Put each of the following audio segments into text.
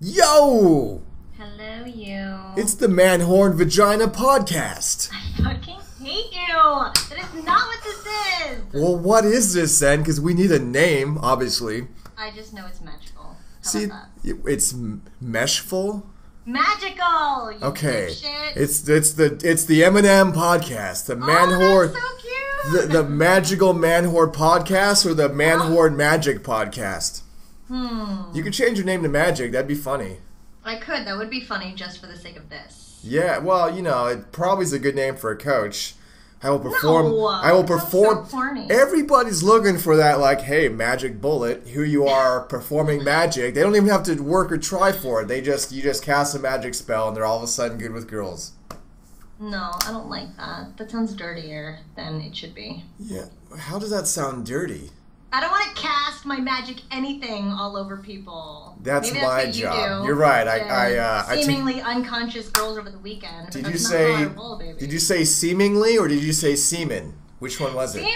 Yo! Hello, you. It's the Manwhore and Vagina podcast. I fucking hate you. That is not what this is. Well, what is this then? Because we need a name, obviously. I just know it's magical. How See, about that? it's meshful. Magical. You Okay, dipshit. it's the Eminem podcast, the Manwhore, that's so cute. the magical Manwhore podcast, or the Manwhore and Magic podcast. You could change your name to Magic. That'd be funny. I could. That would be funny just for the sake of this. Yeah, well, you know, it probably is a good name for a coach. I will perform. No, I will that sounds perform. so corny. Everybody's looking for that, like, hey, magic bullet. Here you are performing magic. They don't even have to work or try for it. You just cast a magic spell, and they're all of a sudden good with girls. No, I don't like that. That sounds dirtier than it should be. Yeah, how does that sound dirty? I don't want to cast my magic anything all over people. That's Maybe my what job. You do. You're right. Seemingly unconscious girls over the weekend. Did That's you not say? how I roll, baby. Did you say seemingly or did you say semen? Which one was it?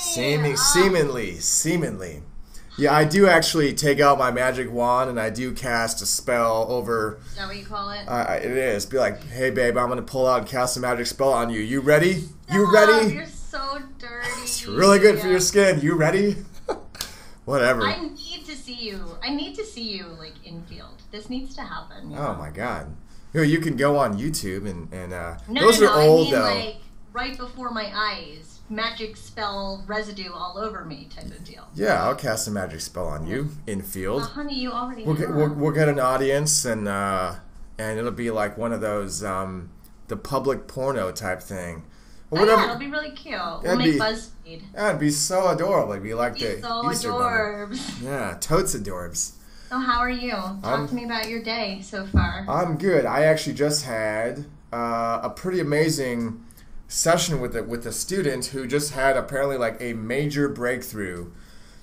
Seemingly. Seemingly. Yeah, I do actually take out my magic wand and I do cast a spell over. Is that what you call it? It is. Be like, hey babe, I'm gonna pull out and cast a magic spell on you. You ready? Stop, You ready? You're so dirty. It's really good for your skin. You ready? Whatever. I need to see you. I need to see you like in field. This needs to happen. You Oh know? my god. You can go on YouTube and No, those no, are no. old I mean though. like right before my eyes, magic spell residue all over me type of deal. Yeah, I'll cast a magic spell on you in field. Honey, you already We'll have. we'll get an audience and it'll be like one of those the public porno type thing. Or Oh, whatever. yeah, it'll be really cute. We'll That'd make be- BuzzFeed. That'd be so adorable. It'd be like Be the so Easter Bunny. adorbs. Yeah, totes adorbs. So how are you? Talk to me about your day so far. I'm good. I actually just had a pretty amazing session with a student who just had apparently like a major breakthrough.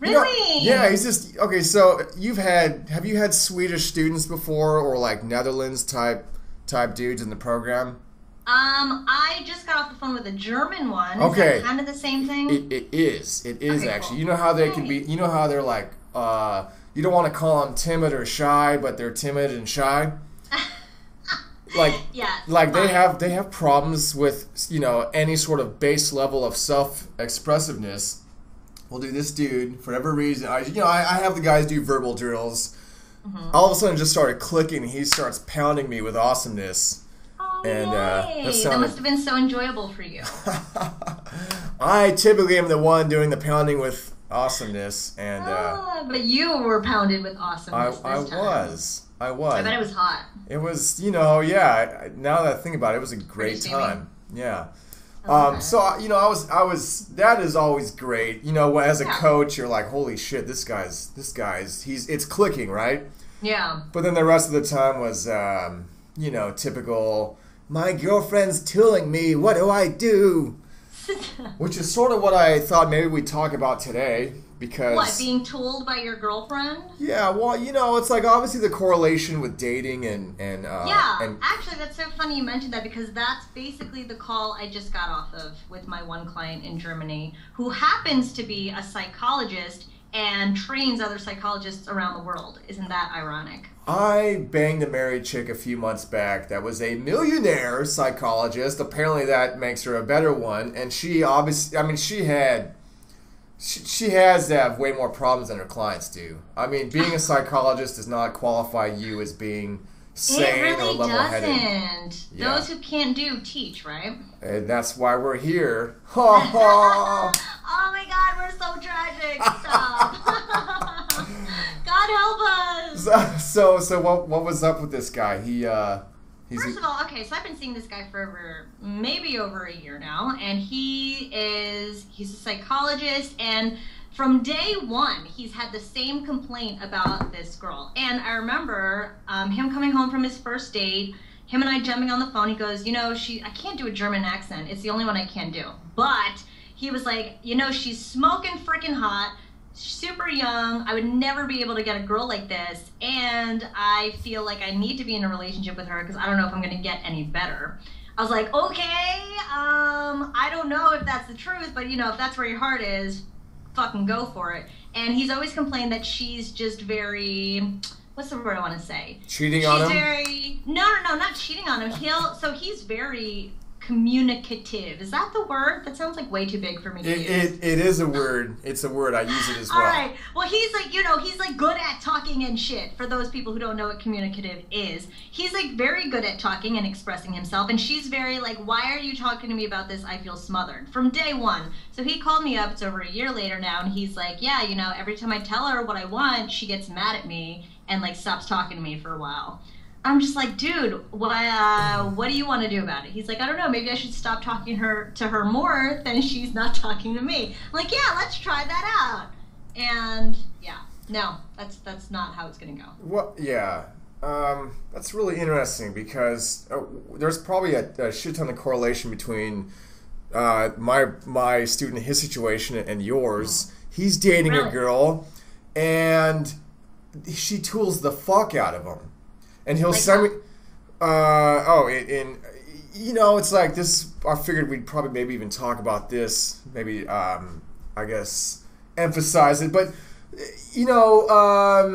You know- Really? yeah, he's just okay. So have you had Swedish students before, or like Netherlands type dudes in the program? I just got off the phone with a German one. Okay. Is that kind of the same thing? It is Okay, actually. cool. You know how they can be. You know how they're like. You don't want to call them timid or shy, but they're timid and shy. Like, Yes, like they fine. have problems with any sort of base level of self-expressiveness. Well, dude, this dude, for whatever reason, I have the guys do verbal drills. Mm-hmm. All of a sudden, it just started clicking. He starts pounding me with awesomeness. Oh, and, yay. that That sounded- must have been so enjoyable for you. I typically am the one doing the pounding with awesomeness, and But you were pounded with awesomeness I this time. was. I bet it was hot. It was, yeah. Now that I think about it, it was a great Pretty steamy. time. Yeah. Okay. So I was. That is always great. As a Yeah. coach, you're like, holy shit, this guy's. It's clicking, right? Yeah. But then the rest of the time was, typical. My girlfriend's tooling me. What do I do? Which is sort of what I thought maybe we'd talk about today, because. What, being told by your girlfriend? Yeah, well, it's like obviously the correlation with dating and Yeah, and actually, that's so funny you mentioned that, because that's basically the call I just got off of with my one client in Germany, who happens to be a psychologist and trains other psychologists around the world. Isn't that ironic? I banged a married chick a few months back that was a millionaire psychologist. Apparently that makes her a better one. And she obviously, she has to have way more problems than her clients do. I mean, being a psychologist does not qualify you as being sane It really or level-headed. doesn't. Yeah. Those who can't do, teach, right? And that's why we're here. Ha ha! Oh my god, we're so tragic. Stop. God help us. So what was up with this guy? He's First of all, okay, so I've been seeing this guy for maybe over a year now, and he's a psychologist, and from day one, he's had the same complaint about this girl. And I remember him coming home from his first date, him and I jumping on the phone. He goes, I can't do a German accent. It's the only one I can do. But he was like, she's smoking freaking hot, super young. I would never be able to get a girl like this, and I feel like I need to be in a relationship with her because I don't know if I'm going to get any better. I was like, okay, I don't know if that's the truth, but if that's where your heart is, fucking go for it. And he's always complained that she's just very, what's the word I want to say? Cheating on him? Very, no, not cheating on him. He's very communicative. Is that the word? That sounds like way too big for me to use. It is a word. It's a word. I use it as well. All right. Well, he's like, he's like good at talking and shit. For those people who don't know what communicative is, he's like very good at talking and expressing himself. And she's very like, why are you talking to me about this? I feel smothered from day one. So he called me up. It's over a year later now, and he's like, yeah, every time I tell her what I want, she gets mad at me and like stops talking to me for a while. I'm just like, dude, what do you want to do about it? He's like, I don't know, maybe I should stop talking to her more than she's not talking to me. I'm like, yeah, let's try that out. And yeah, no, that's not how it's gonna go. Well, yeah, that's really interesting because there's probably a shit ton of correlation between my student, his situation, and yours. Mm-hmm. He's dating a girl, and she tools the fuck out of him. And he'll like send me, it's like this, I figured we'd probably maybe even talk about this, maybe, I guess, emphasize it. But,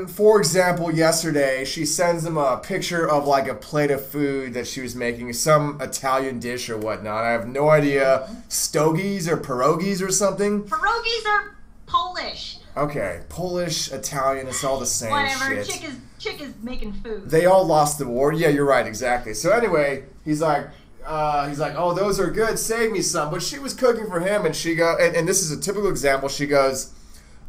for example, yesterday, she sends him a picture of like a plate of food that she was making, some Italian dish or whatnot. I have no idea, stogies or pierogies or something. Pierogies are Polish. Okay, Polish, Italian, it's all the same Whatever, shit. Chick is making food. They all lost the war. Yeah, you're right, exactly. So anyway, he's like, oh, those are good. Save me some. But she was cooking for him, and she go, and this is a typical example. She goes,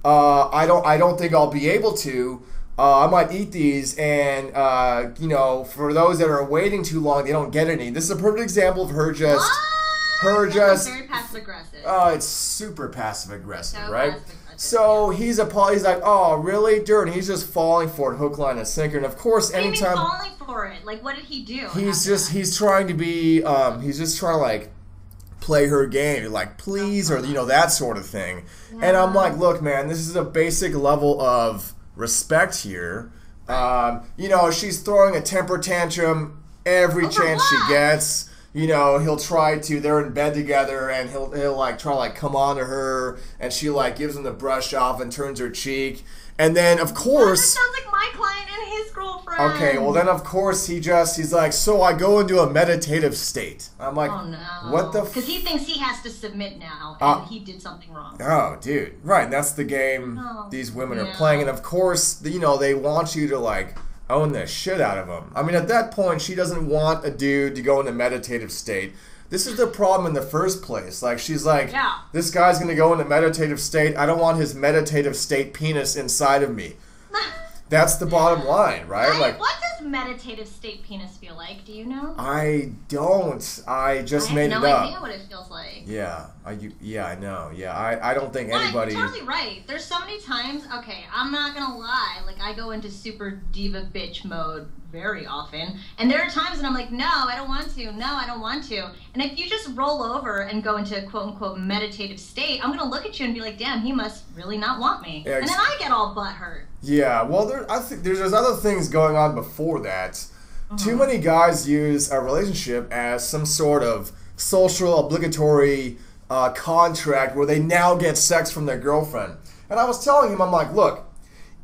I don't think I'll be able to. I might eat these, and for those that are waiting too long, they don't get any. This is a perfect example of her just. What? That's very passive aggressive. Oh, it's super passive aggressive, So right? passive-aggressive, So he's like, oh, really, dude? And he's just falling for it, hook, line, and sinker. And of course, what anytime do you mean falling for it, like, what did he do? he's trying to be, he's just trying to like play her game, like please, or that sort of thing. Yeah. And I'm like, look, man, this is a basic level of respect here. She's throwing a temper tantrum every chance she gets. He'll try to, they're in bed together, and he'll like try to like come on to her, and she like gives him the brush off and turns her cheek. And then of course, that sounds like my client and his girlfriend. Okay, well then of course he's like, so I go into a meditative state. I'm like, oh no. What the because he thinks he has to submit now, and he did something wrong. Oh, dude. Right, and that's the game these women are playing. And of course, they want you to like own the shit out of them. I mean, at that point, she doesn't want a dude to go into meditative state. This is the problem in the first place. Like, she's like, this guy's going to go into meditative state. I don't want his meditative state penis inside of me. That's the bottom line, right? What does meditative state penis feel like? Do you know? I don't. I just made it up. I have no idea what it feels like. Yeah. I know. Yeah. I don't think anybody... You're totally right. There's so many times... Okay, I'm not going to lie. Like, I go into super diva bitch mode very often. And there are times when I'm like, no, I don't want to. No, I don't want to. And if you just roll over and go into quote-unquote meditative state, I'm going to look at you and be like, damn, he must really not want me. Yeah, and then I get all butthurt. Yeah, well, I think there's other things going on before that. Too many guys use a relationship as some sort of social obligatory contract where they now get sex from their girlfriend. And I was telling him, I'm like, look,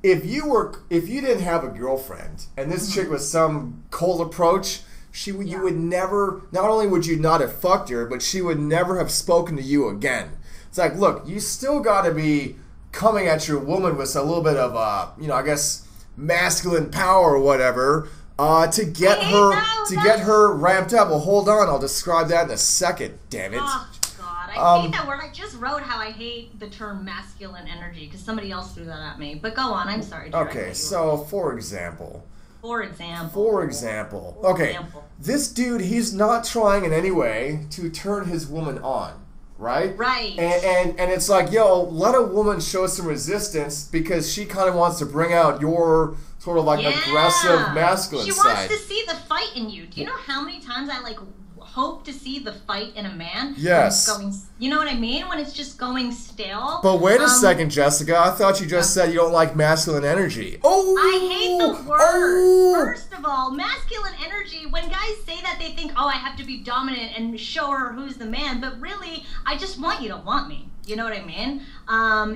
if you didn't have a girlfriend and this chick was some cold approach, you would never, not only would you not have fucked her, but she would never have spoken to you again. It's like, look, you still got to be coming at your woman with a little bit of, I guess, masculine power or whatever, to get her ramped up. Well, hold on, I'll describe that in a second. Damn it! Oh God, I hate that word. I just wrote how I hate the term masculine energy because somebody else threw that at me. But go on. I'm sorry. Okay, so for example. Okay, this dude, he's not trying in any way to turn his woman on. Right? Right. And it's like, yo, let a woman show some resistance because she kind of wants to bring out your sort of like aggressive masculine side. She wants to see the fight in you. Do you know how many times I like hope to see the fight in a man? Yes. You know what I mean? When it's just going stale. But wait a second, Jessica. I thought you just said you don't like masculine energy. Oh! I hate the word. Oh. First of all, masculine energy, when guys say that, they think, oh, I have to be dominant and show her who's the man. But really, I just want you to want me. You know what I mean?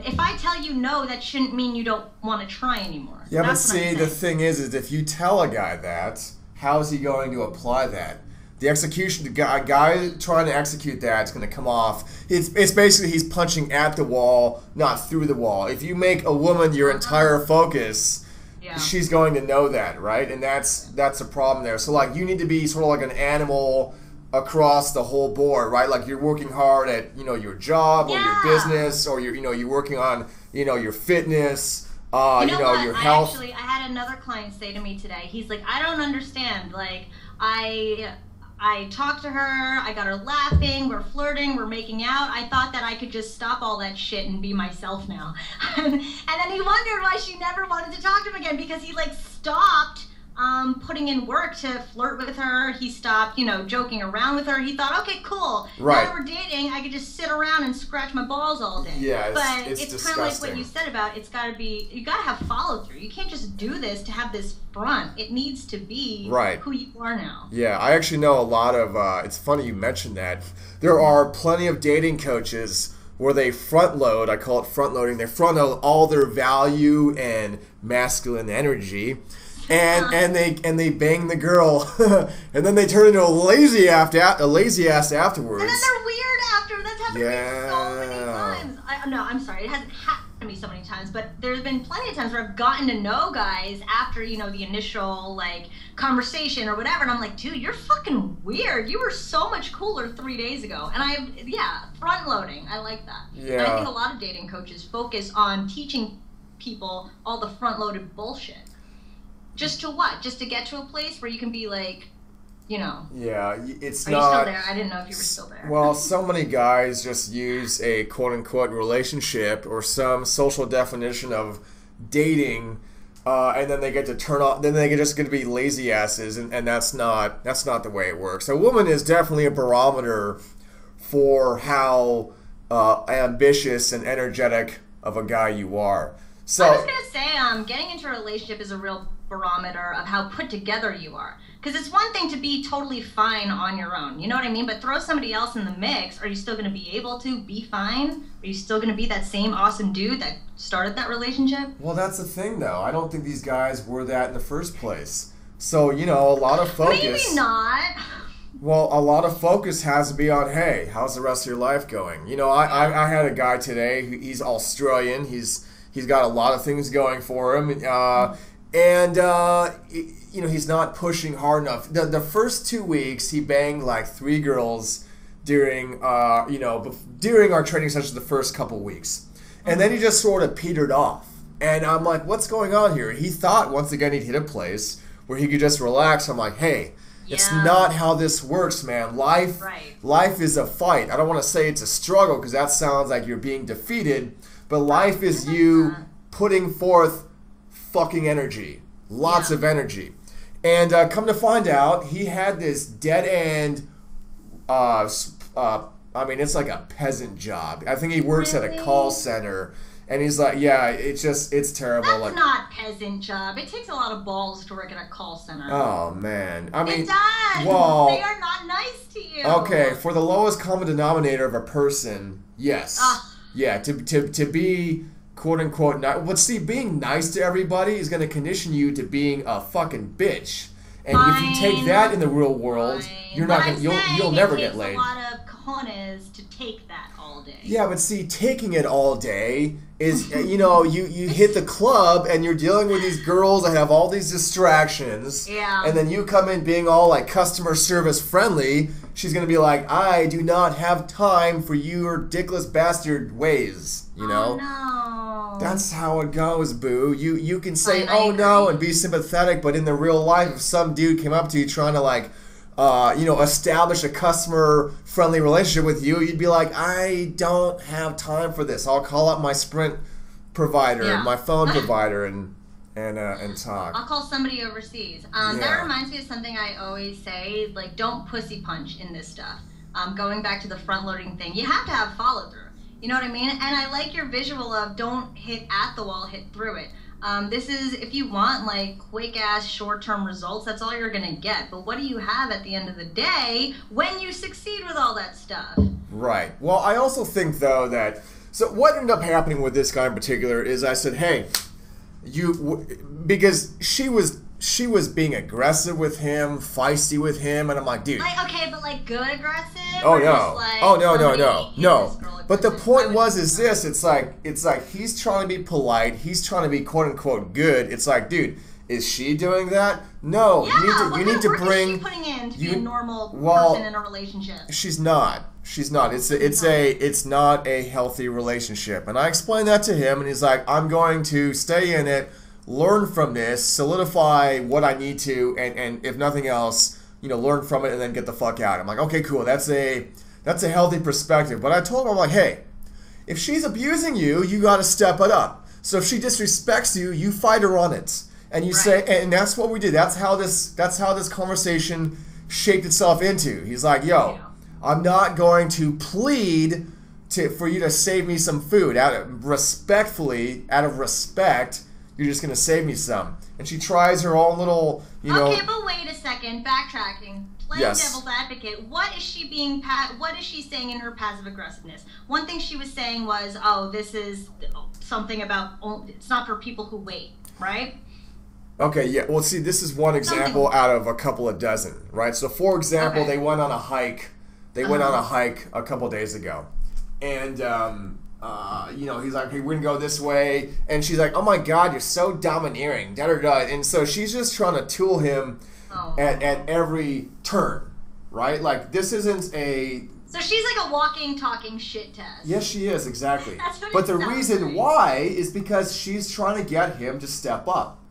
If I tell you no, that shouldn't mean you don't want to try anymore. Yeah, That's but what I'm see, the saying. thing is if you tell a guy that, how is he going to apply that? The execution, the guy trying to execute that is going to come off. It's basically he's punching at the wall, not through the wall. If you make a woman your entire focus, Yeah. she's going to know that, right? And that's a problem there. So like you need to be sort of like an animal across the whole board, right? Like you're working hard at your job or your business, or you're working on your fitness, You know what? your health. I had another client say to me today. He's like, I don't understand. Like, I talked to her, I got her laughing, we're flirting, we're making out. I thought that I could just stop all that shit and be myself now. And then he wondered why she never wanted to talk to him again, because he like stopped putting in work to flirt with her. He stopped, joking around with her. He thought, okay, cool. Right. Now that we're dating, I could just sit around and scratch my balls all day. Yeah, but it's kind of like what disgusting. you said about you got to have follow through. You can't just do this to have this front. It needs to be Right. who you are now. Yeah, I actually know a lot of, it's funny you mentioned that. There are plenty of dating coaches where they front load, I call it front loading, they front load all their value and masculine energy. And they bang the girl, and then they turn into a lazy ass afterwards. And then they're weird after. That's happened to me so many Yeah. times. No, I'm sorry. It hasn't happened to me so many times, but there's been plenty of times where I've gotten to know guys after, the initial, like, conversation or whatever, and I'm like, dude, you're fucking weird. You were so much cooler 3 days ago. And front loading. I like that. Yeah. And I think a lot of dating coaches focus on teaching people all the front-loaded bullshit. Just to what? Just to get to a place where you can be like, Yeah, it's Are not. you still there? I didn't know if you were still there. Well, so many guys just use a quote-unquote relationship or some social definition of dating, and then they get to turn off. Then they just get to be lazy asses, and that's not the way it works. A woman is definitely a barometer for how ambitious and energetic of a guy you are. So I was gonna say, getting into a relationship is a real barometer of how put together you are. Because it's one thing to be totally fine on your own, you know what I mean? But throw somebody else in the mix, are you still gonna be able to be fine? Are you still gonna be that same awesome dude that started that relationship? Well, that's the thing, though. I don't think these guys were that in the first place. So, a lot of focus. Maybe not. Well, a lot of focus has to be on, hey, how's the rest of your life going? I had a guy today. He's Australian. He's got a lot of things going for him, he's not pushing hard enough. The first 2 weeks, he banged like 3 girls during our training sessions. The first couple weeks, and then he just sort of petered off. And I'm like, what's going on here? He thought once again he'd hit a place where he could just relax. I'm like, hey. It's not how this works, man. Life is a fight. I don't want to say it's a struggle because that sounds like you're being defeated, but life is you putting forth fucking energy. Lots of energy. And come to find out, he had this dead end, it's like a peasant job. I think he works at a call center. And he's like, yeah, it's terrible. That's not peasant job. It takes a lot of balls to work at a call center. Oh, man. It does. Well, they are not nice to you. Okay, for the lowest common denominator of a person, yes. Yeah, to be quote-unquote nice. But see, being nice to everybody is going to condition you to being a fucking bitch. And if you take that in the real world, you'll never get laid. It takes a lot of cojones to take that all day. Yeah, but see, taking it all day is, you hit the club and you're dealing with these girls that have all these distractions. Yeah. And then you come in being all like customer service friendly. She's going to be like, I do not have time for your dickless bastard ways, Oh, no. That's how it goes, boo. You can say, oh no, and be sympathetic, but in the real life, if some dude came up to you trying to like, establish a customer-friendly relationship with you, you'd be like, I don't have time for this. I'll call up my Sprint provider, my phone provider, and talk. I'll call somebody overseas. That reminds me of something I always say, like, don't pussy punch in this stuff. Going back to the front-loading thing, you have to have follow-through. You know what I mean? And I like your visual of don't hit at the wall, hit through it. This is, if you want, like, quick-ass, short-term results, that's all you're going to get. But what do you have at the end of the day when you succeed with all that stuff? Right. Well, I also think, though, that So what ended up happening with this guy in particular is I said, hey, because she was being aggressive with him, feisty with him, and I'm like, dude. Like, okay, but like good aggressive? Oh no. Like No. But the point is this, it's like he's trying to be polite, he's trying to be quote unquote good. It's like, dude, is she doing that? No. Yeah, you need to bring is she putting in to be a normal person in a relationship? She's not. It's not a healthy relationship. And I explained that to him and he's like, I'm going to stay in it, learn from this, solidify what I need to, and if nothing else, learn from it and then get the fuck out. I'm like, okay, cool. That's a healthy perspective. But I told him, I'm like, hey, if she's abusing you, you got to step it up. So if she disrespects you, you fight her on it. And you say, and that's what we did. That's how this conversation shaped itself into. He's like, yo, I'm not going to plead for you to save me some food. Out of respect, you're just going to save me some. And she tries her own little, Okay, but wait a second. Backtracking. Playing devil's advocate. What is she saying in her passive aggressiveness? One thing she was saying was, oh, this is something about, it's not for people who wait, right? Okay, yeah. Well, see, this is one example out of a couple of dozen, right? So, for example, they went on a hike. They went on a hike a couple days ago. And, he's like, hey, we're going to go this way. And she's like, oh, my God, you're so domineering. Da-da-da. And so she's just trying to tool him at every turn, right? Like, this isn't a... So she's like a walking, talking shit test. Yes, she is, exactly. That's what but the reason why is because she's trying to get him to step up.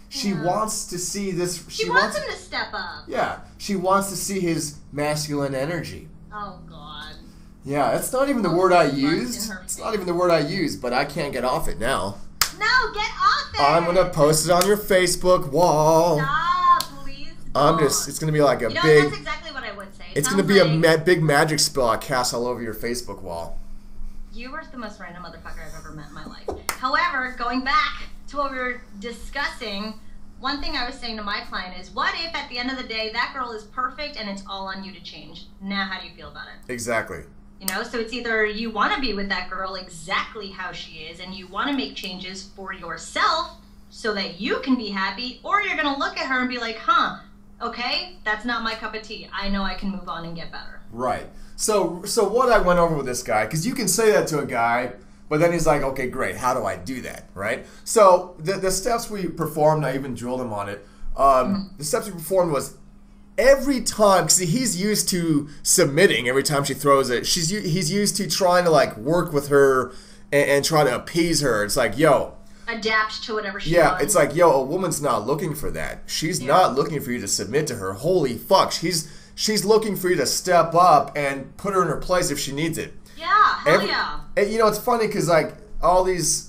She wants to see this... She wants him to step up. Yeah. She wants to see his masculine energy. Oh, God. Yeah, that's not even the word I used. It's not even the word I used, but I can't get off it now. No, get off it! I'm going to post it on your Facebook wall. Stop, please don't. It's going to be like a big... that's exactly what I would say. It's going to be a big magic spell I cast all over your Facebook wall. You are the most random motherfucker I've ever met in my life. However, going back to what we were discussing, one thing I was saying to my client is, what if at the end of the day that girl is perfect and it's all on you to change? Now how do you feel about it? Exactly. So it's either you want to be with that girl exactly how she is and you want to make changes for yourself so that you can be happy, or you're going to look at her and be like, okay, that's not my cup of tea. I know I can move on and get better. Right. So what I went over with this guy, because you can say that to a guy, but then he's like, okay, great, how do I do that, right? So the steps we performed, I even drilled him on it. The steps we performed was every time, because he's used to submitting every time she throws it. He's used to trying to like work with her and try to appease her. It's like, yo. Adapt to whatever she wants. Yeah, it's like, yo, a woman's not looking for that. She's not looking for you to submit to her. Holy fuck, she's looking for you to step up and put her in her place if she needs it. Yeah, hell yeah. And, it's funny because like all these,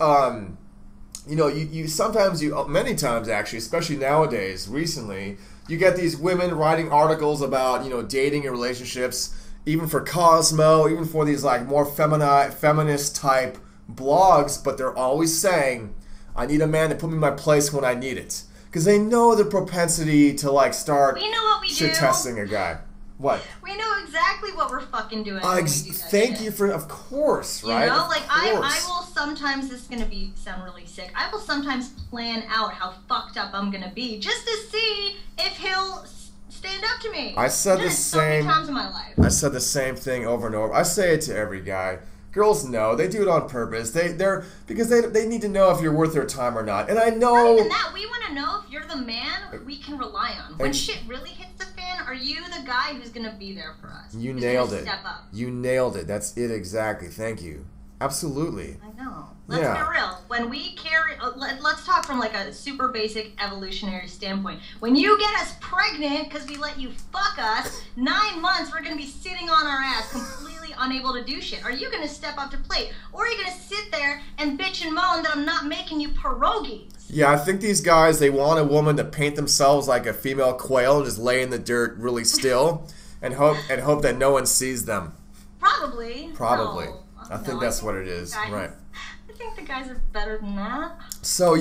you sometimes many times actually, especially nowadays, recently, you get these women writing articles about dating and relationships, even for Cosmo, even for these like more feminist type blogs, but they're always saying, I need a man to put me in my place when I need it. Because they know the propensity to like start shit testing a guy. What? We know exactly what we're fucking doing. Thank you for, of course, right? I will sometimes, this is going to sound really sick, I will sometimes plan out how fucked up I'm going to be just to see if he'll stand up to me. I said the same. So many times in my life. I said the same thing over and over. I say it to every guy. Girls know. They do it on purpose. Because they need to know if you're worth their time or not. And I know... Not even that. We want to know if you're the man we can rely on. When shit really hits the fan, are you the guy who's going to be there for us? You nailed it. Step up? You nailed it. That's it exactly. Thank you. Absolutely. I know. Let's be real. When we carry... let's talk from like a super basic evolutionary standpoint. When you get us pregnant because we let you fuck us, 9 months we're going to be sitting on our ass completely unable to do shit. Are you going to step up to plate? Or are you going to sit there and bitch and moan that I'm not making you pierogies? Yeah, I think these guys, they want a woman to paint themselves like a female quail and just lay in the dirt really still and hope that no one sees them. Probably. No. I think that's what it is. Right. I think the guys are better than that. So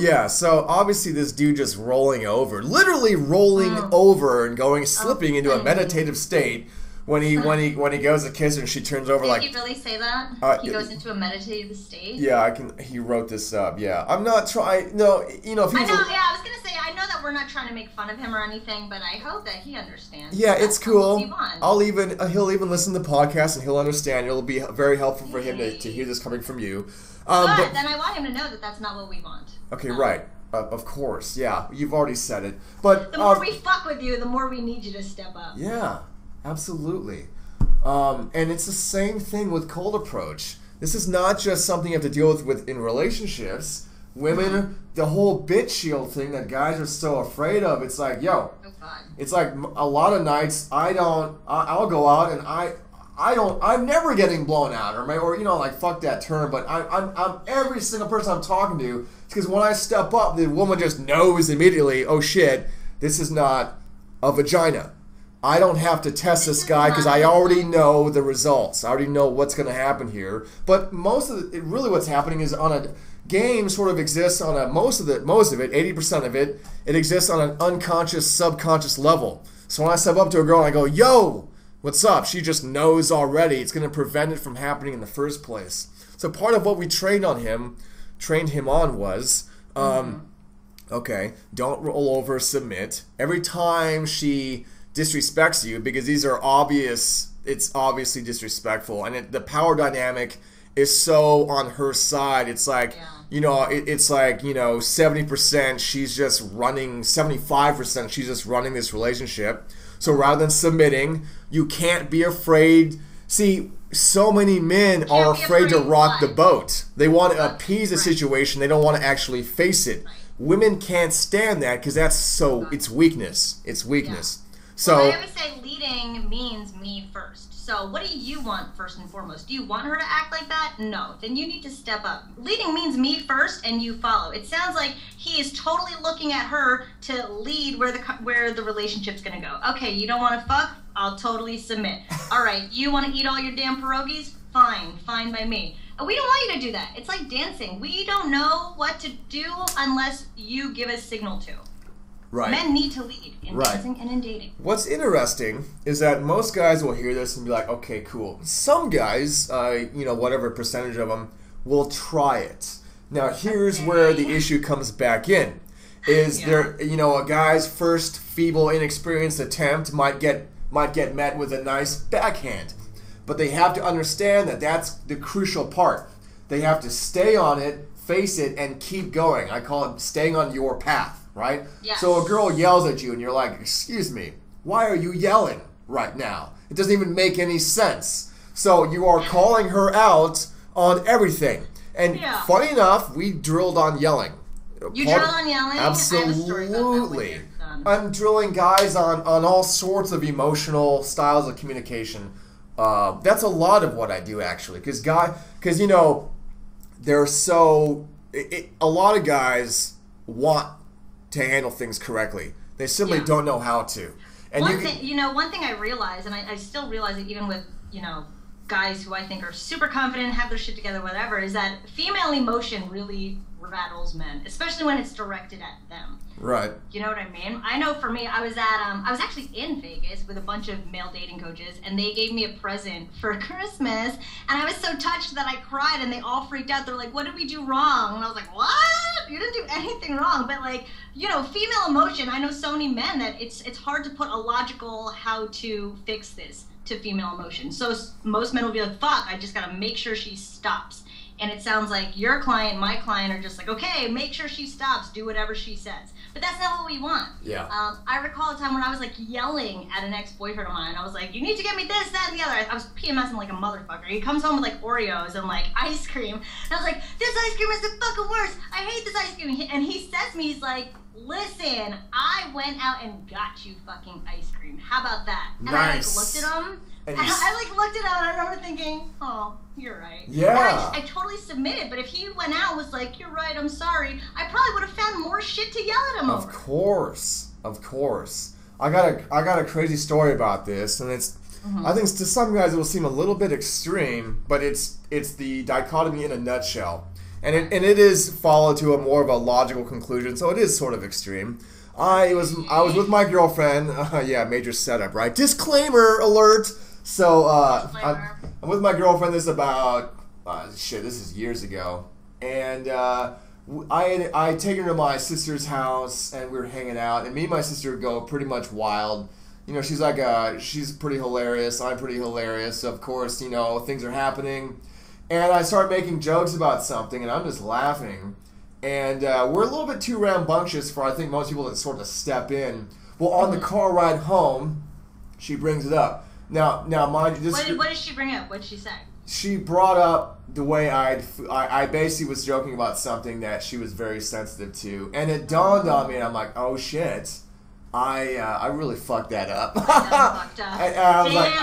obviously this dude just literally rolling over and slipping into a meditative state when he goes to kiss her and she turns over Did he really say that? He goes into a meditative state? Yeah, he wrote this up. Yeah. I'm not trying. No, you know, if he's I was going to say, I know that we're not trying to make fun of him or anything, but I hope that he understands. Yeah, it's cool. He'll even listen to the podcast and he'll understand. It'll be very helpful for him to hear this coming from you. But then I want him to know that that's not what we want. Okay, right. Of course, yeah. You've already said it. But the more we fuck with you, the more we need you to step up. Yeah, absolutely. And it's the same thing with cold approach. This is not just something you have to deal with in relationships. Women, the whole bitch shield thing that guys are so afraid of. It's like, yo, it's like a lot of nights I'll go out and I'm never getting blown out or you know, like, fuck that term, but I'm every single person I'm talking to, it's because when I step up, the woman just knows immediately, oh shit, this is not a vagina. I don't have to test this guy because I already know the results. I already know what's going to happen here. But most of really what's happening is on a game sort of exists on a most of it, 80% of it, it exists on an unconscious, subconscious level. So when I step up to a girl and I go, yo, what's up? She just knows already. It's going to prevent it from happening in the first place. So part of what we trained him on was, okay, don't roll over, submit. Every time she disrespects you, because these are it's obviously disrespectful, and the power dynamic is so on her side. It's like, you know, it's like, you know, 70% she's just running, 75% she's just running this relationship. So rather than submitting, you can't be afraid. See, so many men are afraid to rock the boat. They want to appease the situation. They don't want to actually face it. Women can't stand that because it's weakness. It's weakness. So I always say leading means me first. So what do you want first and foremost? Do you want her to act like that? No. Then you need to step up. Leading means me first and you follow. It sounds like he is totally looking at her to lead where the relationship's going to go. Okay, you don't want to fuck? I'll totally submit. All right, you want to eat all your damn pierogies? Fine by me. We don't want you to do that. It's like dancing. We don't know what to do unless you give a signal to. Right. Men need to lead in dancing and in dating. What's interesting is that most guys will hear this and be like, okay, cool. Some guys, you know, whatever percentage of them, will try it. Now, here's where the issue comes back in. There, you know, a guy's first feeble, inexperienced attempt might get met with a nice backhand. But they have to understand that that's the crucial part. They have to stay on it, face it, and keep going. I call it staying on your path. Right? Yes. So a girl yells at you and you're like, excuse me, why are you yelling right now? It doesn't even make any sense. So you are calling her out on everything. And funny enough, we drilled on yelling. You drill on yelling? Absolutely. I'm drilling guys on all sorts of emotional styles of communication. That's a lot of what I do, actually. Because you know, they're so... a lot of guys want to handle things correctly. They simply don't know how to. And one thing I realize, and I still realize it even with, you know, guys who I think are super confident, have their shit together, whatever, is that female emotion really rattles men, especially when it's directed at them. Right. You know what I mean? I know for me, I was actually in Vegas with a bunch of male dating coaches, and they gave me a present for Christmas, and I was so touched that I cried, and they all freaked out. They're like, what did we do wrong? And I was like, what? You didn't do anything wrong. But, like, you know, female emotion, I know so many men that it's hard to put a logical how to fix this to female emotion. So most men will be like, fuck, I just gotta make sure she stops. And it sounds like your client, my client, are just like, okay, make sure she stops, do whatever she says. But that's not what we want. Yeah. I recall a time when I was like yelling at an ex-boyfriend of mine. I was like, you need to get me this, that, and the other. I was PMSing like a motherfucker. He comes home with like Oreos and like ice cream. And I was like, this ice cream is the fucking worst. I hate this ice cream. And he says to me, he's like, listen, I went out and got you fucking ice cream. How about that? And nice. I like looked at him. And I like looked at him and I remember thinking, oh, you're right. Yeah. I totally submitted, but if he went out and was like, you're right, I'm sorry, I probably would have found more shit to yell at him over. Of course. I got a crazy story about this, and it's I think to some guys it will seem a little bit extreme, but it's the dichotomy in a nutshell. And it is followed to a more of a logical conclusion, so it is sort of extreme. I was with my girlfriend. Major setup, right? Disclaimer alert. So I'm with my girlfriend. This is about this is years ago, and I take her to my sister's house, and we were hanging out, and me and my sister go pretty much wild. You know, she's pretty hilarious. I'm pretty hilarious. So of course, you know, things are happening, and I start making jokes about something, and I'm just laughing, and we're a little bit too rambunctious for I think most people to sort of step in. Well, on the car ride home, she brings it up. Now, mind you, what did she bring up? What did she say? She brought up the way I basically was joking about something that she was very sensitive to, and it dawned on me, and I'm like, oh shit, I really fucked that up. I was like,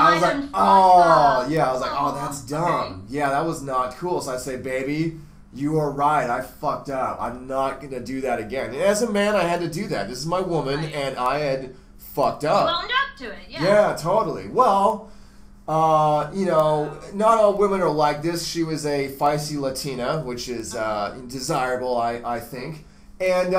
oh, that's dumb. Okay. Yeah, that was not cool. So I say, baby, you are right. I fucked up. I'm not gonna do that again. And as a man, I had to do that. This is my woman, and I had fucked up. You owned up to it. Yeah. Yeah, totally. Well. You know, not all women are like this. She was a feisty Latina, which is desirable, I think. And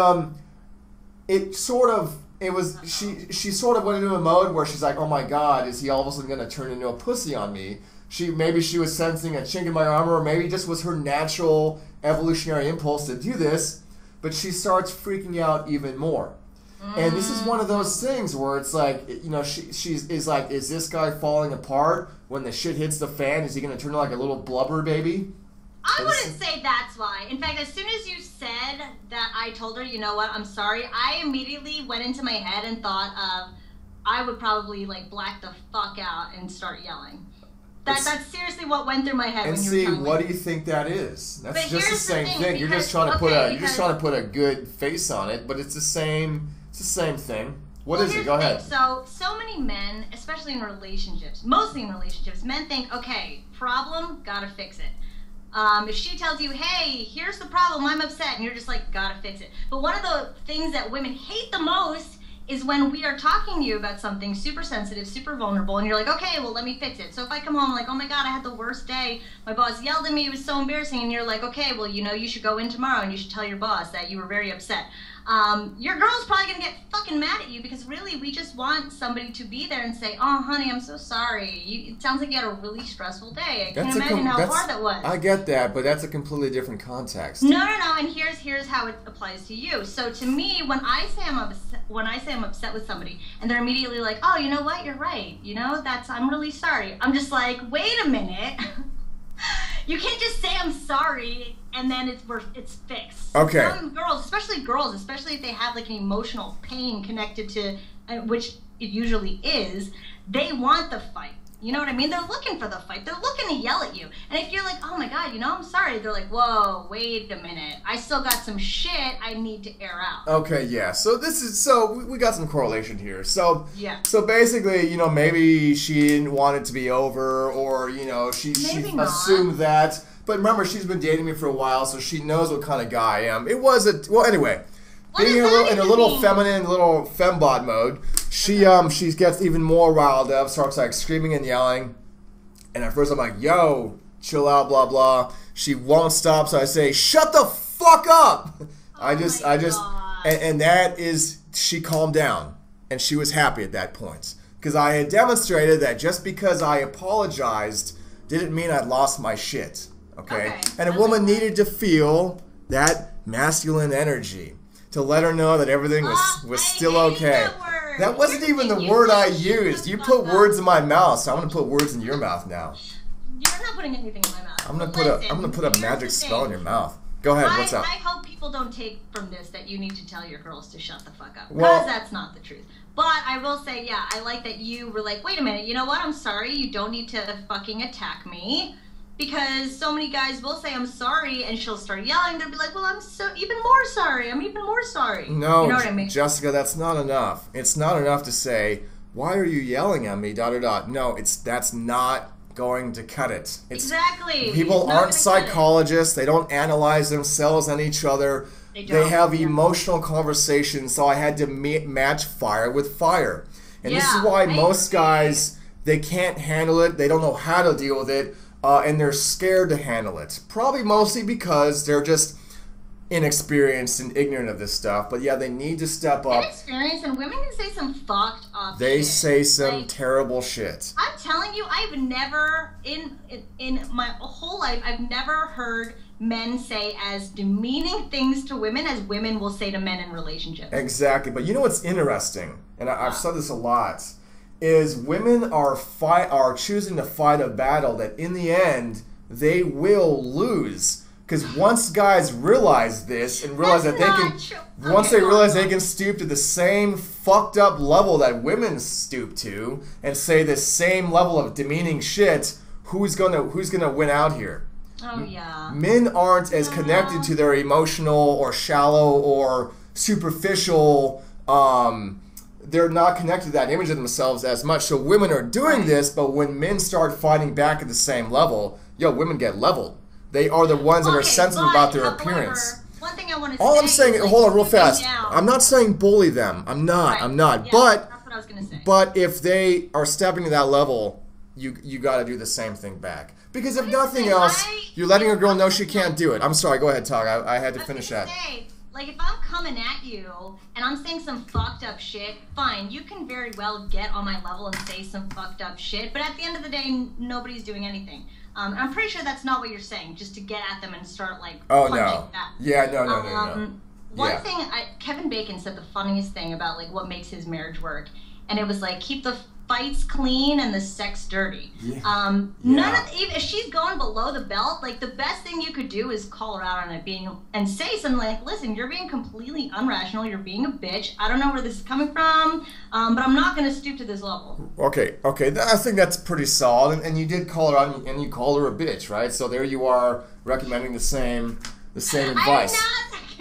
she sort of went into a mode where she's like, oh my god, is he all of a sudden going to turn into a pussy on me? Maybe she was sensing a chink in my armor, or maybe just was her natural evolutionary impulse to do this, but she starts freaking out even more. And this is one of those things where it's like, you know, she's like, is this guy falling apart when the shit hits the fan? Is he going to turn like a little blubber baby? I wouldn't say that's why. In fact, as soon as you said that, I told her, you know what, I'm sorry, I immediately went into my head and thought of, I would probably like black the fuck out and start yelling. That's seriously what went through my head. And when you were telling what me. Do you think that is? That's but just the same thing. You're just trying to put a good face on it, but it's the same. It's the same thing. What is it? Go ahead. So many men, especially in relationships, mostly in relationships, men think, okay, problem, gotta fix it. If she tells you, hey, here's the problem, I'm upset, and you're just like, gotta fix it. But one of the things that women hate the most is when we are talking to you about something super sensitive, super vulnerable, and you're like, okay, well, let me fix it. So if I come home like, oh my god, I had the worst day, my boss yelled at me, it was so embarrassing, and you're like, okay, well, you know, you should go in tomorrow and you should tell your boss that you were very upset. Your girl's probably gonna get fucking mad at you because really we just want somebody to be there and say, oh honey, I'm so sorry. It sounds like you had a really stressful day. I can't imagine how hard that was. I get that, but that's a completely different context. No, and here's how it applies to you. So to me, when I say I'm upset with somebody and they're immediately like, oh, you know what, you're right. You know, I'm really sorry. I'm just like, wait a minute. You can't just say I'm sorry and then it's fixed. Okay. Some girls, especially if they have like an emotional pain connected to, which it usually is, they want the fight. You know what I mean? They're looking for the fight. They're looking to yell at you. And if you're like, oh my god, you know, I'm sorry, they're like, whoa, wait a minute. I still got some shit I need to air out. Okay, yeah. So we got some correlation here. So yeah. So basically, you know, maybe she didn't want it to be over, or, you know, she assumed that. But remember, she's been dating me for a while, so she knows what kind of guy I am. Anyway. Being in a little feminine, little fembot mode, she gets even more riled up, starts like screaming and yelling. And at first I'm like, yo, chill out, blah blah. She won't stop, so I say, shut the fuck up. And that is, she calmed down, and she was happy at that point, because I had demonstrated that just because I apologized didn't mean I'd lost my shit. Okay? And a woman needed to feel that masculine energy to let her know that everything was still okay. That wasn't even the word I used. You put words in my mouth, so I'm gonna put words in your mouth now. You're not putting anything in my mouth. I'm gonna put a magic spell in your mouth. Go ahead. What's up? I hope people don't take from this that you need to tell your girls to shut the fuck up, because that's not the truth. But I will say, yeah, I like that you were like, wait a minute, you know what? I'm sorry. You don't need to fucking attack me. Because so many guys will say, I'm sorry, and she'll start yelling. They'll be like, well, I'm so even more sorry. I'm even more sorry. No, you know what I mean? Jessica, that's not enough. It's not enough to say, why are you yelling at me, ... No, that's not going to cut it. Exactly. People aren't psychologists. They don't analyze themselves and each other. They have emotional conversations, so I had to match fire with fire. And this is why most guys, they can't handle it. They don't know how to deal with it. And they're scared to handle it. Probably mostly because they're just inexperienced and ignorant of this stuff. But yeah, they need to step up. Inexperienced, and women can say some fucked off They shit. say some Like, terrible shit. I'm telling you, I've never, in my whole life, I've never heard men say as demeaning things to women as women will say to men in relationships. Exactly. But you know what's interesting, and I've said this a lot, is women are choosing to fight a battle that in the end they will lose. Because once guys realize this and realize that they can, once they realize they can stoop to the same fucked up level that women stoop to and say the same level of demeaning shit, who's gonna win out here? Oh yeah. Men aren't as connected to their emotional or shallow or superficial. They're not connected to that image of themselves as much. So women are doing this, but when men start fighting back at the same level, women get leveled. They are the ones that are sensitive about their appearance. One thing I want to All I'm saying, hold on real fast. Down. I'm not saying bully them. I'm not. Right. I'm not. Yeah, but that's what I was gonna say. But if they are stepping to that level, you got to do the same thing back. Because if nothing else, you're letting a girl know she can't do it. I'm sorry. Go ahead, Tog. I had to finish that. Like, if I'm coming at you and I'm saying some fucked up shit, fine, you can very well get on my level and say some fucked up shit, but at the end of the day, nobody's doing anything. I'm pretty sure that's not what you're saying, just to get at them and start, like, punching back. Yeah, no. One thing, Kevin Bacon said the funniest thing about, like, what makes his marriage work, and it was, like, keep the fights clean and the sex dirty. If she's going below the belt, like, the best thing you could do is call her out on it and say something like, listen, you're being completely unrational, you're being a bitch, I don't know where this is coming from, but I'm not going to stoop to this level. Okay, I think that's pretty solid, and you did call her out, and you called her a bitch, right? So there you are recommending the same advice.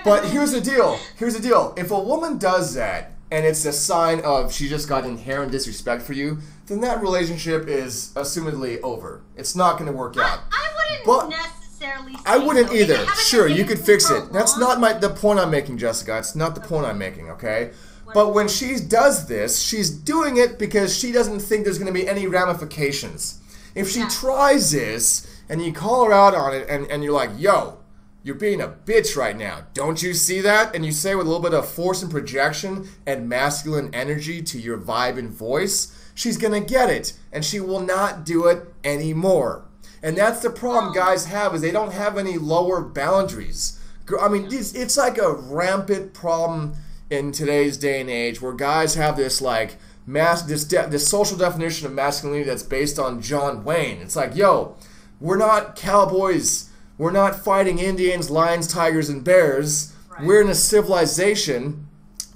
But here's the deal, if a woman does that, and it's a sign of she just got inherent disrespect for you, then that relationship is assumedly over. It's not going to work out. I wouldn't necessarily say I wouldn't so. either. Sure, you could fix it. That's not the point I'm making, Jessica. It's not the point I'm making, okay? But when she does this, she's doing it because she doesn't think there's going to be any ramifications. If she tries this, and you call her out on it, and you're like, yo, you're being a bitch right now. Don't you see that? And you say with a little bit of force and projection and masculine energy to your vibe and voice, she's going to get it. And she will not do it anymore. And that's the problem guys have, is they don't have any lower boundaries. I mean, it's like a rampant problem in today's day and age where guys have this like this social definition of masculinity that's based on John Wayne. It's like, yo, we're not cowboys. We're not fighting Indians, lions, tigers, and bears. Right. We're in a civilization.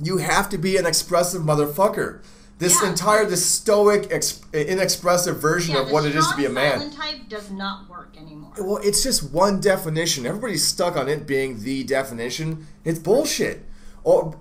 You have to be an expressive motherfucker. This stoic, inexpressive version of what it is to be a man. The type does not work anymore. Well, it's just one definition. Everybody's stuck on it being the definition. It's bullshit. Or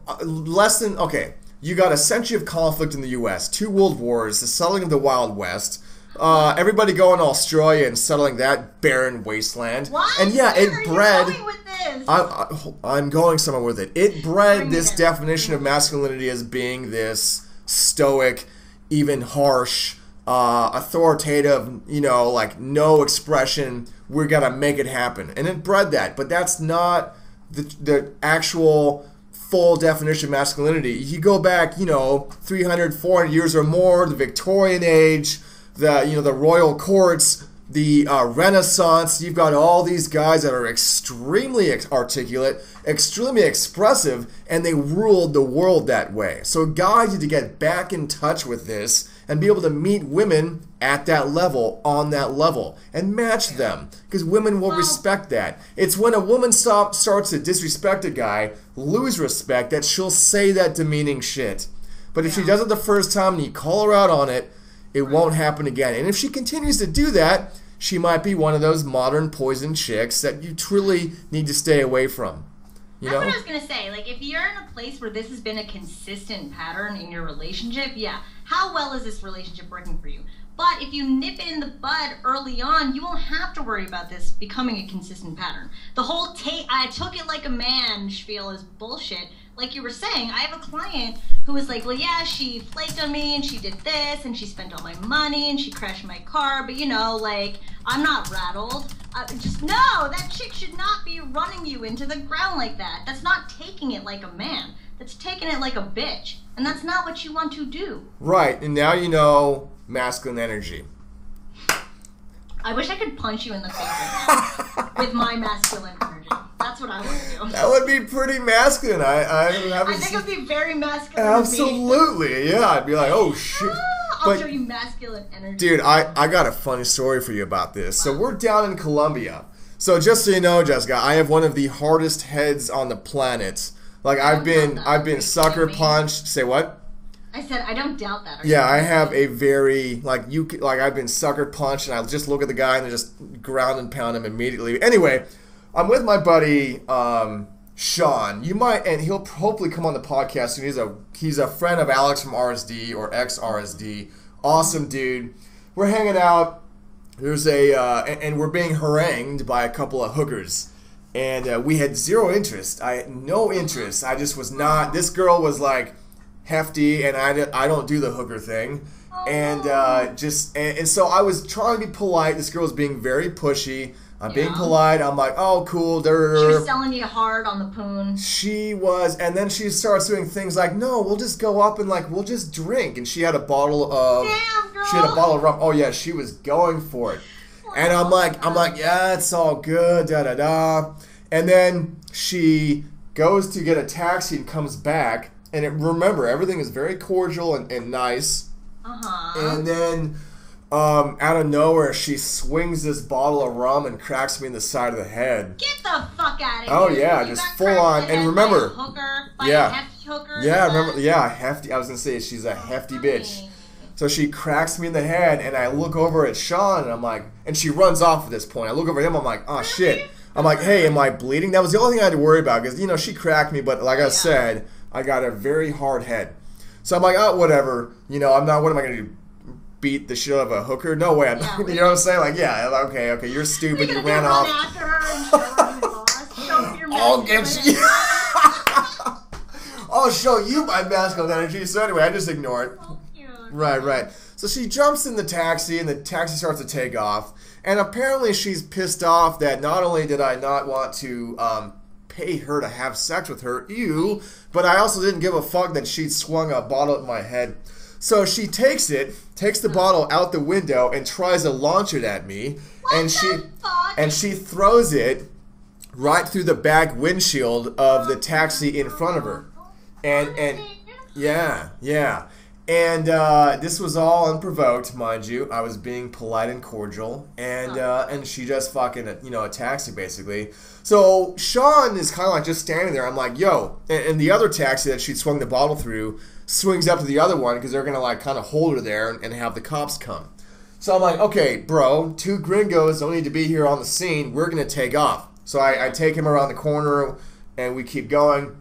you got a century of conflict in the U.S., 2 world wars, the settling of the Wild West. Everybody going to Australia and settling that barren wasteland. What? And yeah, Where it bred. Are you going with this? I'm going somewhere with it. It bred this definition of masculinity as being this stoic, even harsh, authoritative, like no expression. We're gonna make it happen, and it bred that. But that's not the actual full definition of masculinity. You go back, 300, 400 years or more, the Victorian age. The royal courts, the Renaissance, you've got all these guys that are extremely articulate, extremely expressive, and they ruled the world that way. So guys need to get back in touch with this and be able to meet women at that level, on that level, and match them, because women will respect that. It's when a woman starts to disrespect a guy, lose respect, that she'll say that demeaning shit. But if she does it the first time and you call her out on it, it won't happen again. And if she continues to do that, she might be one of those modern poison chicks that you truly need to stay away from. That's what I was going to say. Like, if you're in a place where this has been a consistent pattern in your relationship, how well is this relationship working for you? But if you nip it in the bud early on, you won't have to worry about this becoming a consistent pattern. The whole I took it like a man spiel is bullshit. Like you were saying, I have a client who was like, well, yeah, she flaked on me and she did this and she spent all my money and she crashed my car, but I'm not rattled. That chick should not be running you into the ground like that. That's not taking it like a man. it's taking it like a bitch. And that's not what you want to do. Right, and now you know masculine energy. I wish I could punch you in the face right now with my masculine energy. That's what I want to do. That would be pretty masculine. I think it would be very masculine. Absolutely, yeah. I'd be like, oh shit. I'll show you masculine energy. Dude, I got a funny story for you about this. Wow. So we're down in Colombia. So just so you know, Jessica, I have one of the hardest heads on the planet. Like I've been sucker punched. Say what? I said I don't doubt that. Yeah, I have a very I've been sucker punched, and I just look at the guy and just ground and pound him immediately. Anyway, I'm with my buddy Sean. And he'll hopefully come on the podcast soon. He's a friend of Alex from RSD or ex-RSD. Awesome dude. We're hanging out. There's and we're being harangued by a couple of hookers. And we had zero interest. I had no interest. I just was not. This girl was like hefty, and I don't do the hooker thing. And and so I was trying to be polite. This girl was being very pushy. I'm being polite. I'm like, oh, cool. She was selling you hard on the poon. She was, and then she starts doing things like, no, we'll just go up and we'll just drink. And she had a bottle of. Damn, girl. She had a bottle of rum. Oh yeah, she was going for it. And I'm like, yeah, it's all good, da da da. And then she goes to get a taxi and comes back. And remember, everything is very cordial and nice. And then out of nowhere, she swings this bottle of rum and cracks me in the side of the head. Get the fuck out of here! Oh yeah, just full on. And remember, by a hefty hooker. Yeah, remember, hefty. I was gonna say she's a hefty bitch. So she cracks me in the head, and I look over at Sean, and I'm like, and she runs off at this point. I look over at him, I'm like, oh shit. I'm like, hey, am I bleeding? That was the only thing I had to worry about, because she cracked me, but like I said, I got a very hard head. So I'm like, oh, whatever. I'm not. What am I gonna do? Beat the shit out of a hooker? No way. I'm not, you know what I'm saying? Like, yeah, okay, you're stupid. You ran off. After her and show your I'll get you. I'll show you my masculine energy. So anyway, I just ignore it. So cute. Right. So she jumps in the taxi, and the taxi starts to take off. And apparently she's pissed off that not only did I not want to pay her to have sex with her, but I also didn't give a fuck that she'd swung a bottle at my head. So she takes the bottle out the window and tries to launch it at me. And she throws it right through the back windshield of the taxi in front of her. And yeah. And this was all unprovoked, mind you. I was being polite and cordial, and she just fucking attacks me basically. So Sean is kind of like just standing there. I'm like, yo, and the other taxi that she'd swung the bottle through swings up to the other one because they're gonna like kind of hold her there and have the cops come. So I'm like, okay, bro, 2 gringos don't need to be here on the scene. We're gonna take off. So I take him around the corner, and we keep going,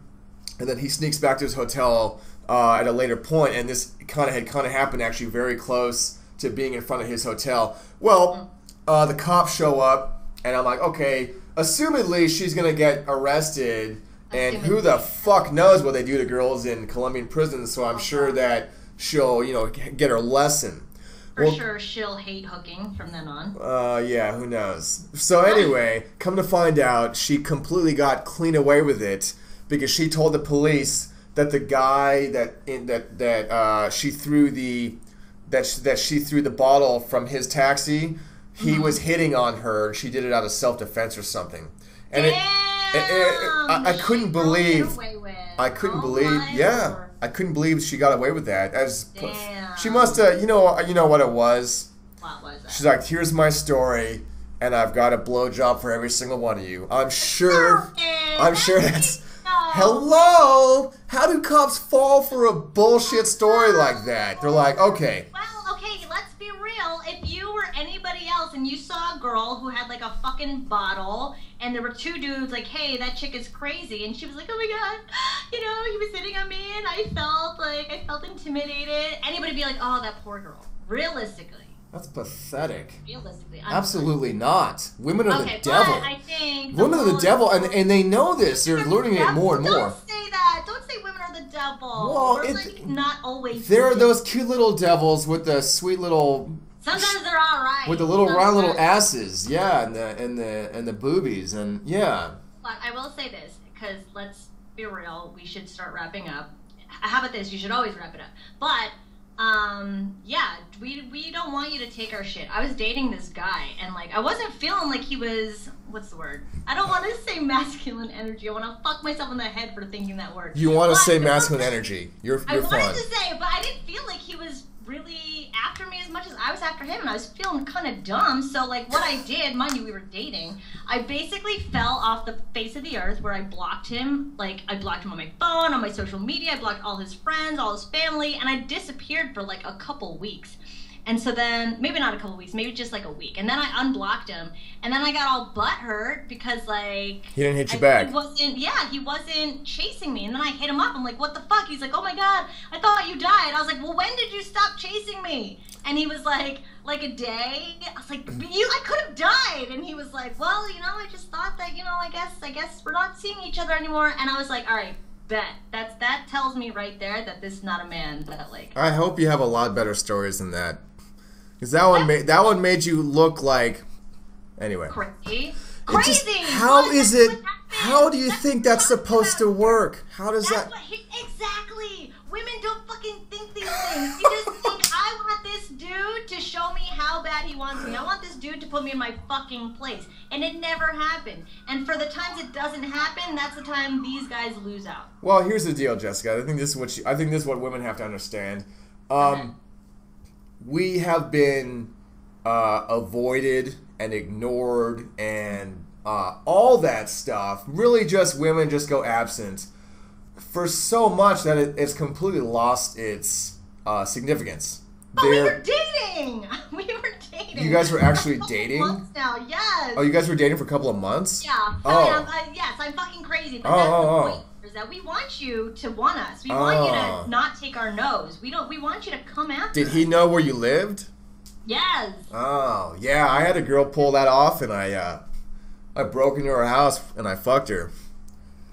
and then he sneaks back to his hotel at a later point, and this had happened actually very close to being in front of his hotel. Well, the cops show up, and I'm like, okay, assumedly she's gonna get arrested, and who the fuck knows what they do to girls in Colombian prisons, so I'm sure that she'll, get her lesson. For sure she'll hate hooking from then on. Yeah, who knows. So anyway, come to find out, she completely got clean away with it, because she told the police that the guy that she threw the bottle from his taxi, he was hitting on her. She did it out of self-defense or something. And I couldn't believe. I couldn't believe she got away with that. She must have. You know what it was. What was that? She's like, here's my story, and I've got a blowjob for every single one of you. I'm sure that's. Hello? How do cops fall for a bullshit story like that? They're like, okay. Well, okay, let's be real. If you were anybody else and you saw a girl who had like a fucking bottle and there were 2 dudes like, hey, that chick is crazy, and she was like, oh my god, he was hitting on me and I felt intimidated. Anybody be like, oh, that poor girl. Realistically. That's pathetic. Realistically. Absolutely not. Women are the devil. But I think women are the devil, and they know this. They're learning it more and more. Don't say that. Don't say women are the devil. Well, we're not always. There are those cute little devils with the sweet little. Sometimes they're all right. With the little round little asses, yeah, and the boobies, and yeah. But I will say this, because be real. We should start wrapping up. How about this? You should always wrap it up. But yeah, we don't want you to take our shit. I was dating this guy, and like I wasn't feeling like he was, what's the word? I don't want to say masculine energy. I want to fuck myself in the head for thinking that word. You want to say masculine energy. You're I fun. wanted to say it, but I didn't feel like he was really after me as much as I was after him, and I was feeling kind of dumb. So like what I did, mind you, we were dating, I basically fell off the face of the earth, where I blocked him. Like I blocked him on my phone, on my social media, I blocked all his friends, all his family, and I disappeared for like a couple weeks. And so then, maybe not a couple weeks, maybe just like a week. And then I unblocked him. And then I got all butthurt because, like... He didn't hit you back. He wasn't chasing me. And then I hit him up. I'm like, what the fuck? He's like, oh my God, I thought you died. I was like, well, when did you stop chasing me? And he was like a day. I was like, I could have died. And he was like, well, you know, I just thought that, you know, I guess we're not seeing each other anymore. And I was like, all right. That tells me right there that this is not a man that like... I hope you have a lot better stories than that. Because that one made you look like... Anyway. Crazy. How do you think that's supposed to work? How does that... Exactly. Women don't fucking think these things. You just think, I want this dude to show me how bad he wants me. I want this dude to put me in my fucking place. And it never happened. And for the times it doesn't happen, that's the time these guys lose out. Well, here's the deal, Jessica. I think this is what women have to understand. We have been avoided and ignored and all that stuff. Really, just women just go absent for so much that it's completely lost its significance. But we were dating. You guys were actually dating? Months now, yes. Oh, you guys were dating for a couple of months? Yeah. Yes, I'm fucking crazy. But that's the point. Is that we want you to want us. We want you to not take our nose. We want you to come after us. Did he know where you lived? Yes. Oh, yeah. I had a girl pull that off, and I broke into her house and I fucked her.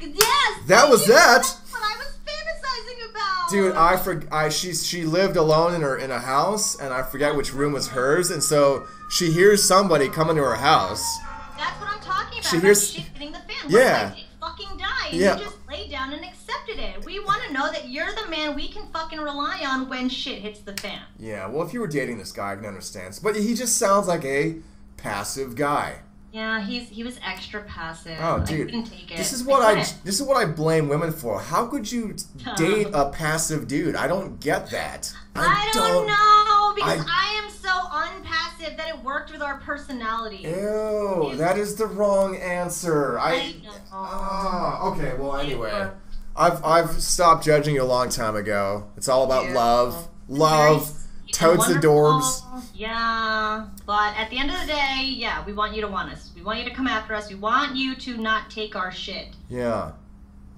Yes. That was that. That's what I was fantasizing about. Dude, she lived alone in a house, and I forget which room was hers, and so she hears somebody coming to her house. That's what I'm talking about. She hears shit hitting the fan. Yeah. It fucking died. Yeah. You just laid down and accepted it. We want to know that you're the man we can fucking rely on when shit hits the fan. Yeah. Well, if you were dating this guy, I can understand. But he just sounds like a passive guy. Yeah, he was extra passive. Oh, dude, I couldn't take it. This is what I blame women for. How could you date a passive dude? I don't get that. I don't know, because I am so unpassive that it worked with our personality. Ew, that is the wrong answer. I know. Okay. Well, anyway, I've stopped judging you a long time ago. It's all about love. Love. Totes the dorbs. Yeah, but at the end of the day, yeah, we want you to want us. We want you to come after us. We want you to not take our shit. Yeah.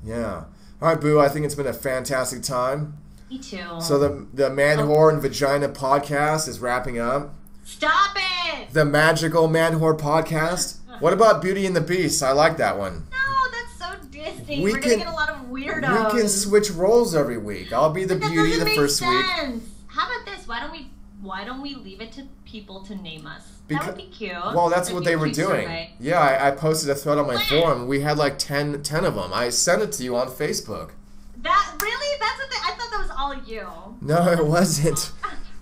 All right, Boo. I think it's been a fantastic time. Me too. So the Manwhore and Vagina podcast is wrapping up. Stop it! The magical Manwhore podcast. What about Beauty and the Beast? I like that one. No, that's so Disney. We're gonna get a lot of weirdos. We can switch roles every week. I'll be the beauty the first week. How about this? Why don't we leave it to people to name us? That would be cute. Well, that's what they were doing. Survey. Yeah, I posted a thread on my forum. We had like 10 of them. I sent it to you on Facebook. Really? That's what I thought that was all you. No, it wasn't.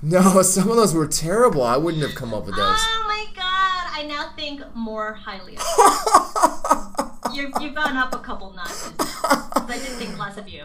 No, some of those were terrible. I wouldn't have come up with those. Oh my god! I now think more highly of you. You've gone up a couple notches. I didn't think less of you.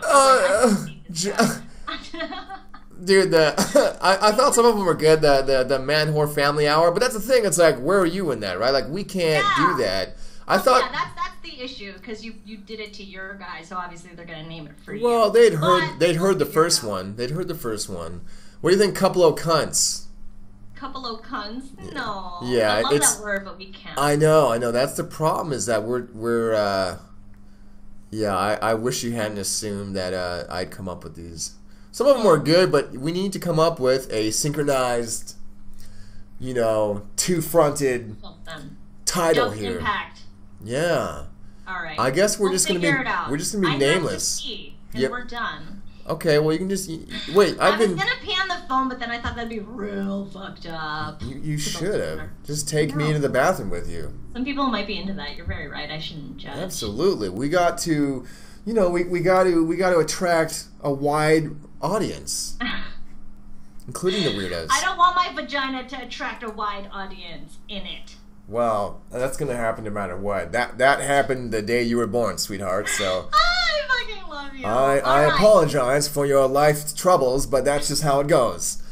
Dude, I thought some of them were good. The Manwhore Family Hour, but that's the thing. It's like, where are you in that, right? Like, we can't do that. I thought. Yeah, that's the issue, because you did it to your guy, so obviously they're gonna name it for you. Well, they'd heard the first one. They'd heard the first one. What do you think, couple of cunts? Couple of cunts? No. Yeah, I love that word, but we can't. I know. That's the problem. Is that we're. Yeah, I wish you hadn't assumed that I'd come up with these. Some of them were good, but we need to come up with a synchronized, two-fronted title Just here. Impact. Yeah. All right. I guess we're just gonna be nameless. And we're done. Okay. Well, you can just wait. I was gonna pee on the phone, but then I thought that'd be real fucked up. You should have just take me into the bathroom with you. Some people might be into that. You're very right. I shouldn't judge. Absolutely. We got to you know, we got to attract a wide audience, including the weirdos. I don't want my vagina to attract a wide audience in it. Well, that's gonna happen no matter what. That happened the day you were born, sweetheart. So I fucking love you. I apologize for your life troubles, but that's just how it goes.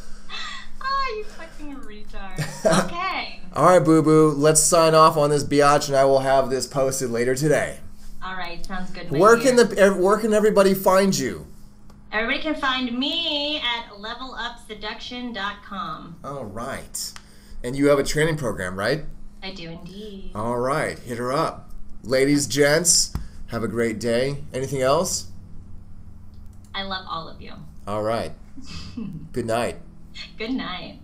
You fucking retard. Okay. All right, boo boo. Let's sign off on this biatch, and I will have this posted later today. All right, sounds good. Where can everybody find you? Everybody can find me at levelupseduction.com. All right. And you have a training program, right? I do indeed. All right, hit her up. Ladies, gents, have a great day. Anything else? I love all of you. All right. Good night. Good night.